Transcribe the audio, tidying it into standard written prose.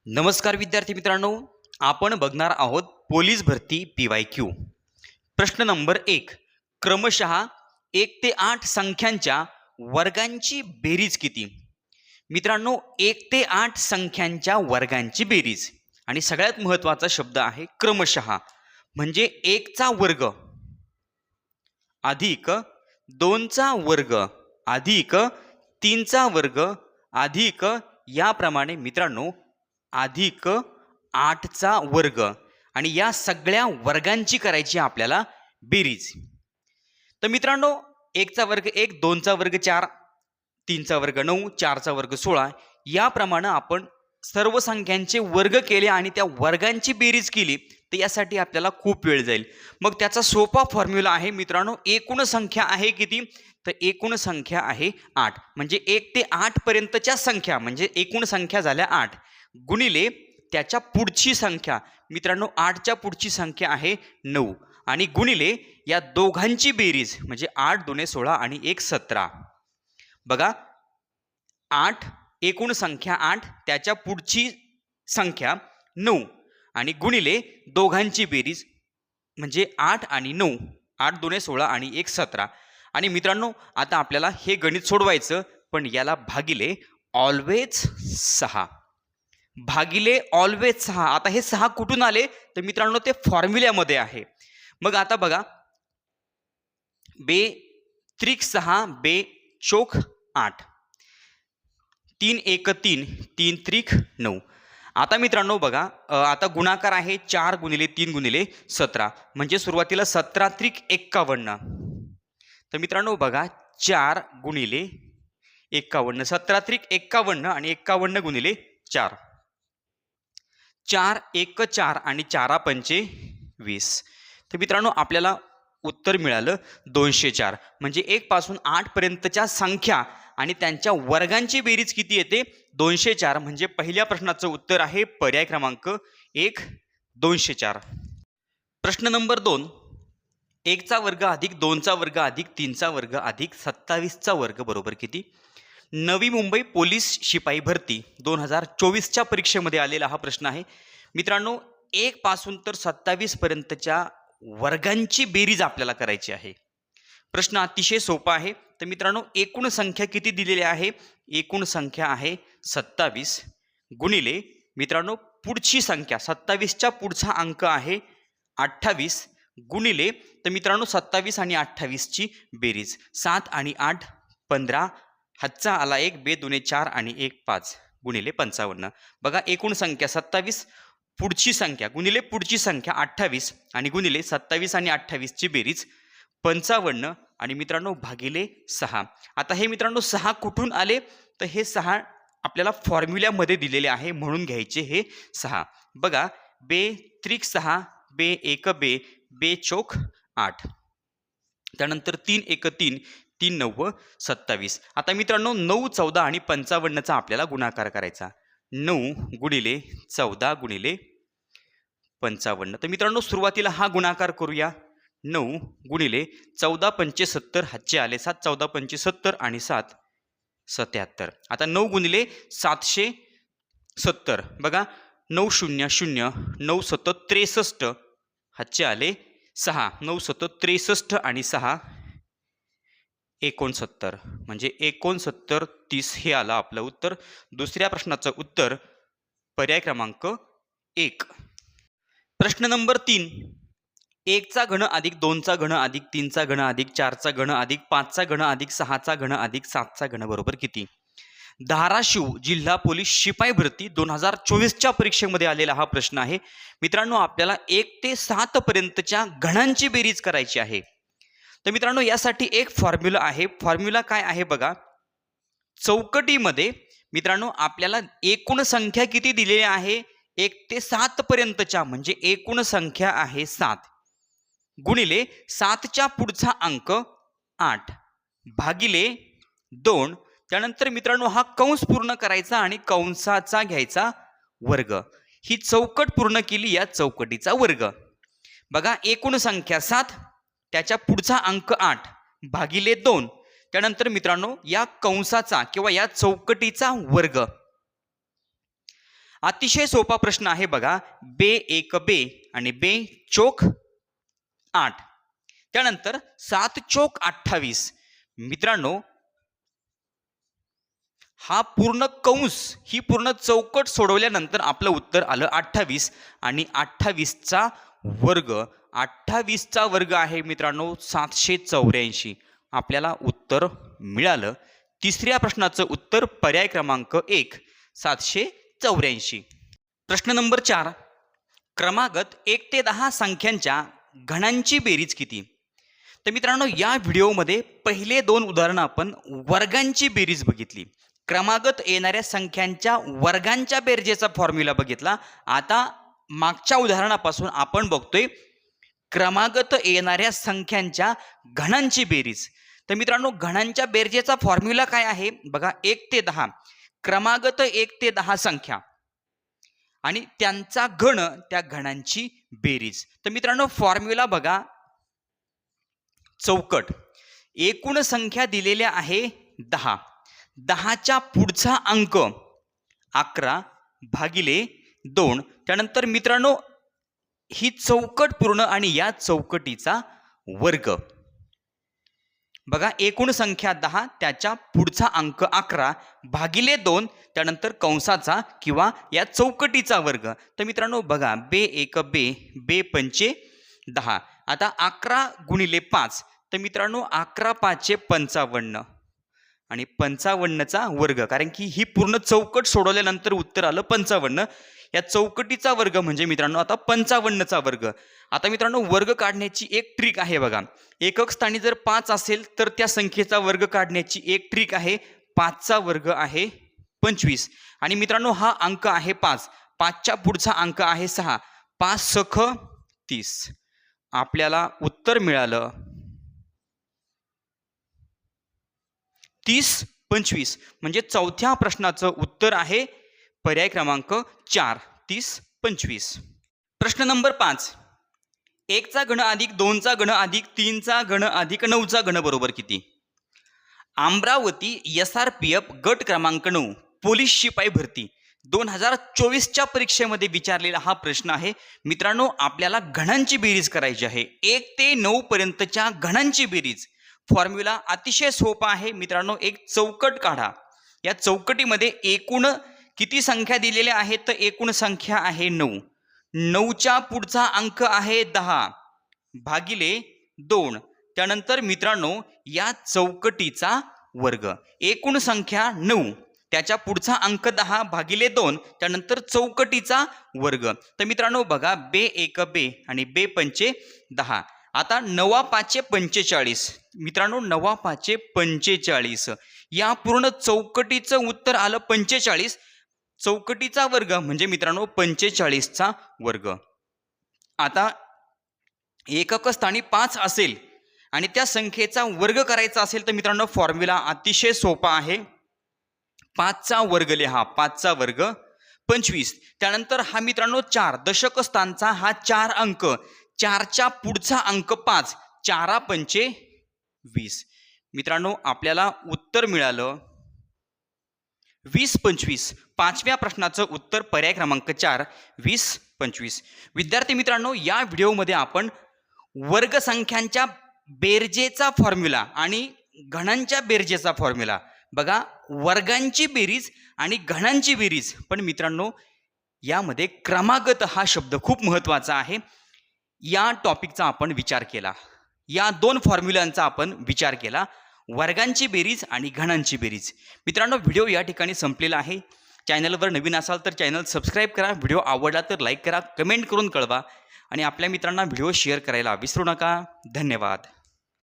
नमस्कार विद्यार्थी मित्रांनो, आपण बघणार आहोत पोलीस भरती PYQ. प्रश्न नंबर 1. क्रमशः 1 ते 8 संख्यांच्या वर्गांची बेरीज किती? मित्रांनो, 1 ते 8 संख्यांच्या वर्गांची बेरीज आणि सगळ्यात महत्त्वाचा शब्द आहे क्रमशः. म्हणजे 1 चा वर्ग अधिक 2 चा वर्ग अधिक 3 चा वर्ग अधिक याप्रमाणे मित्रांनो अधिक 8 चा वर्ग आणि या सगळ्या वर्गांची करायची आपल्याला बेरीज. तर मित्रांनो 1 चा वर्ग 1, 2 चा वर्ग 4, 3 चा वर्ग 9, 4 चा वर्ग 16 याप्रमाणे आपण सर्व संख्यांचे वर्ग केले आणि त्या वर्गांची बेरीज केली तर यासाठी आपल्याला खूप वेळ जाईल. मग त्याचा सोपा फॉर्म्युला आहे मित्रांनो, एकूण संख्या आहे किती? तर एकूण संख्या आहे 8. म्हणजे 1 ते 8 पर्यंतच्या संख्या म्हणजे एकूण संख्या झाल्या 8 गुणिले त्याच्या पुढची संख्या. मित्रांनो 8च्या पुढची संख्या आहे 9 आणि गुणिले या दोघांची बेरीज म्हणजे 8 दुणे 16 आणि 1 17. बघा 8 एकूण संख्या 8 त्याच्या पुढची संख्या 9 आणि गुणिले दोघांची बेरीज म्हणजे 8 आणि 9, 8 दुणे 16 आणि 1 17. आणि मित्रांनो आता आपल्याला हे गणित सोडवायचं, पण याला भागिले ऑलवेज 6. भागिले ऑलवेज 6. आता हे 6 कुठून आले तर मित्रांनो ते फॉर्म्युल्यामध्ये आहे. मग आता बघा बे त्रिक 6 बे चोक 8, 3 1 3, 3 त्रिक 9. आता मित्रांनो बघा आता गुणाकार आहे 4 गुणिले 3 गुणिले 17 म्हणजे सुरुवातीला 17 त्रिक 51. तर मित्रांनो बघा 4 गुणिले 51, 17 त्रिक 51 आणि 51 गुणिले 4, 4 1 4 आणि 4 पंचे 20. तर मित्रांनो आपल्याला उत्तर मिळालं 204. म्हणजे 1 पासून 8 पर्यंतच्या संख्या आणि त्यांच्या वर्गांची बेरीज किती येते? 204. म्हणजे पहिल्या प्रश्नाचं उत्तर आहे पर्याय क्रमांक 1 204. प्रश्न नंबर 2. 1 चा वर्ग अधिक 2 चा वर्ग अधिक 3 चा वर्ग अधिक 27 चा वर्ग बरोबर किती? नवी मुंबई पोलीस शिपाई भरती 2024च्या परीक्षेमध्ये आलेला हा प्रश्न आहे मित्रांनो. 1 पासून तर 27 पर्यंतच्या वर्गांची बेरीज आपल्याला करायची आहे. प्रश्न अतिशय सोपा आहे. तर मित्रांनो एकूण संख्या किती दिलेली आहे? एकूण संख्या आहे 27 गुणिले मित्रांनो पुढची संख्या 27च्या पुढचा अंक आहे 28 गुणिले तर मित्रांनो 27 आणि 28 ची बेरीज 7 आणि 8 15, हातचा आला 1, 2 दुणे 4 आणि 1 5 गुणिले 55. बघा एकूण संख्या 27 पुढची संख्या गुणिले पुढची संख्या 28 आणि गुणिले 27 आणि 28 ची बेरीज 55 आणि मित्रांनो भागिले 6. आता हे मित्रांनो 6 कुठून आले तर हे 6 आपल्याला फॉर्म्युल्यामध्ये दिलेले आहे म्हणून घ्यायचे हे 6. बघा बे त्रिक 6 बे 1 बे बे चोक 8, त्यानंतर 3 1 3, 3 9 27. आता मित्रांनो 9 14 आणि 55चा आपल्याला गुणाकार करायचा. 9 गुणिले 14 गुणिले 55. तर मित्रांनो सुरुवातीला हा गुणाकार करूया. 9 गुणिले 14 पंचे 70, हातचे आले 7, 14 पंचे 70 आणि 7 77. आता 9 गुणिले 770. बघा 9 0 0, 9 7 63, हातचे आले 6, 9 7 63 आणि 6 69. म्हणजे 69 30 हे आलं आपलं उत्तर. दुसऱ्या प्रश्नाचं उत्तर पर्याय क्रमांक 1. प्रश्न नंबर 3. 1 चा घन अधिक 2 चा घन अधिक 3 चा घन अधिक 4 चा घन अधिक 5 चा घन अधिक 6 चा घन अधिक 7 चा घन बरोबर किती? धाराशिव जिल्हा पोलीस शिपाई भरती 2024च्या परीक्षेमध्ये आलेला हा प्रश्न आहे मित्रांनो. आपल्याला 1 ते 7 पर्यंतच्या घणांची बेरीज करायची आहे. तर मित्रांनो यासाठी एक फॉर्म्युला आहे. फॉर्म्युला काय आहे बघा. चौकटीमध्ये मित्रांनो आपल्याला एकूण संख्या किती दिलेली आहे? 1 ते 7 पर्यंतच्या म्हणजे एकूण संख्या आहे 7 गुणिले 7च्या पुढचा अंक 8 भागिले 2. त्यानंतर मित्रांनो हा कंस पूर्ण करायचा आणि कंसाचा घ्यायचा वर्ग. ही चौकट पूर्ण केली या चौकटीचा वर्ग. बघा एकूण संख्या 7 त्याच्या पुढचा अंक 8 भागिले 2. त्यानंतर मित्रांनो या कंसाचा किंवा या चौकटीचा वर्ग. अतिशय सोपा प्रश्न आहे बघा. बे एक बे आणि बे चोक 8. त्यानंतर 7 चोक 28. मित्रांनो हा पूर्ण कंस ही पूर्ण चौकट सोडवल्यानंतर आपलं उत्तर आलं 28 आणि 28चा वर्ग 28चा वर्ग आहे मित्रांनो 784. आपल्याला उत्तर मिळालं. तिसऱ्या प्रश्नाचं उत्तर पर्याय क्रमांक 1 784. प्रश्न नंबर 4. क्रमागत 1 ते 10 संख्यांच्या घणांची बेरीज किती? तर मित्रांनो या व्हिडिओमध्ये पहिले 2 उदाहरणं आपण वर्गांची बेरीज बघितली. क्रमागत येणाऱ्या संख्यांच्या वर्गांच्या बेरजेचा फॉर्म्युला बघितला. आता मागच्या उदाहरणापासून आपण बघतोय क्रमागत येणाऱ्या संख्यांच्या घणांची बेरीज. तर मित्रांनो घणांच्या बेरजेचा फॉर्म्युला काय आहे बघा. 1 ते 10 क्रमागत 1 ते 10 संख्या आणि त्यांचा घन त्या घणांची बेरीज. तर मित्रांनो फॉर्म्युला बघा. चौकट एकूण संख्या दिलेल्या आहे 10. 10च्या पुढचा अंक 11 भागिले 2. त्यानंतर मित्रांनो ही चौकट पूर्ण आणि या चौकटीचा वर्ग. बघा एकूण संख्या 10 त्याच्या पुढचा अंक 11 भागिले 2 त्यानंतर कंसाचा किंवा या चौकटीचा वर्ग. तर मित्रांनो बघा बे एक बे बे पंचे 10. आता 11 गुणिले 5 तर मित्रांनो 11 5 55 आणि 55चा वर्ग. कारण की ही पूर्ण चौकट सोडवल्यानंतर उत्तर आलं 55. या चौकटीचा वर्ग म्हणजे मित्रांनो आता 55चा वर्ग. आता मित्रांनो वर्ग काढण्याची एक ट्रिक आहे बघा. एकक स्थानी जर 5 असेल तर त्या संख्येचा वर्ग काढण्याची एक ट्रिक आहे. 5चा वर्ग आहे 25 आणि मित्रांनो हा अंक आहे 5. 5च्या पुढचा अंक आहे 6. 5 सख 30. आपल्याला उत्तर मिळालं 30 25. म्हणजे चौथ्या प्रश्नाचं उत्तर आहे पर्याय क्रमांक 4 30 25. प्रश्न नंबर 5. 1चा घन अधिक 2चा घन अधिक 3चा घन अधिक 9चा घन बरोबर किती? अमरावती SRPF गट क्रमांक 9 पोलीस शिपाई भरती 2024च्या परीक्षेमध्ये विचारलेला हा प्रश्न आहे. मित्रांनो आपल्याला घणांची बेरीज करायची आहे. 1 ते 9 पर्यंतच्या घणांची बेरीज. फॉर्म्युला अतिशय सोपा आहे मित्रांनो. एक चौकट काढा. या चौकटीमध्ये एकूण किती संख्या दिलेल्या आहेत तर एकूण संख्या आहे 9. 9च्या पुढचा अंक आहे 10 भागिले 2. त्यानंतर मित्रांनो या चौकटीचा वर्ग. एकूण संख्या 9 त्याच्या पुढचा अंक 10 भागिले 2 त्यानंतर चौकटीचा वर्ग. तर मित्रांनो बघा बे एक बे आणि बे पंचे 10. आता 9 5 45. मित्रांनो 9 5 45. या पूर्ण चौकटीचं उत्तर आलं 45. चौकटीचा वर्ग म्हणजे मित्रांनो 45चा वर्ग. आता एकक स्थानी 5 असेल आणि त्या संख्येचा वर्ग करायचा असेल तर मित्रांनो फॉर्म्युला अतिशय सोपा आहे. 5चा वर्ग लिहा. 5चा वर्ग 25. त्यानंतर हा मित्रांनो 4 दशक स्थानचा हा 4 अंक 4च्या पुढचा अंक 5. 4 पंचे 20. मित्रांनो आपल्याला उत्तर मिळालं 20 25. 5व्या प्रश्नाचं उत्तर पर्याय क्रमांक 4 20 25. विद्यार्थी मित्रांनो या व्हिडिओमध्ये आपण वर्ग संख्यांच्या बेरजेचा फॉर्म्युला आणि घणांच्या बेरजेचा फॉर्म्युला बघा. वर्गांची बेरीज आणि घणांची बेरीज. पण मित्रांनो यामध्ये क्रमागत हा शब्द खूप महत्त्वाचा आहे. या टॉपिकचा आपण विचार केला. या 2 फॉर्म्युलांचा आपण विचार केला. वर्गांची बेरीज आणि घणांची बेरीज. मित्रांनो व्हिडिओ या ठिकाणी संपलेला आहे. चॅनलवर नवीन असाल तर चॅनल सबस्क्राईब करा. व्हिडिओ आवडला तर लाईक करा. कमेंट करून कळवा आणि आपल्या मित्रांना व्हिडिओ शेअर करायला विसरू नका. धन्यवाद.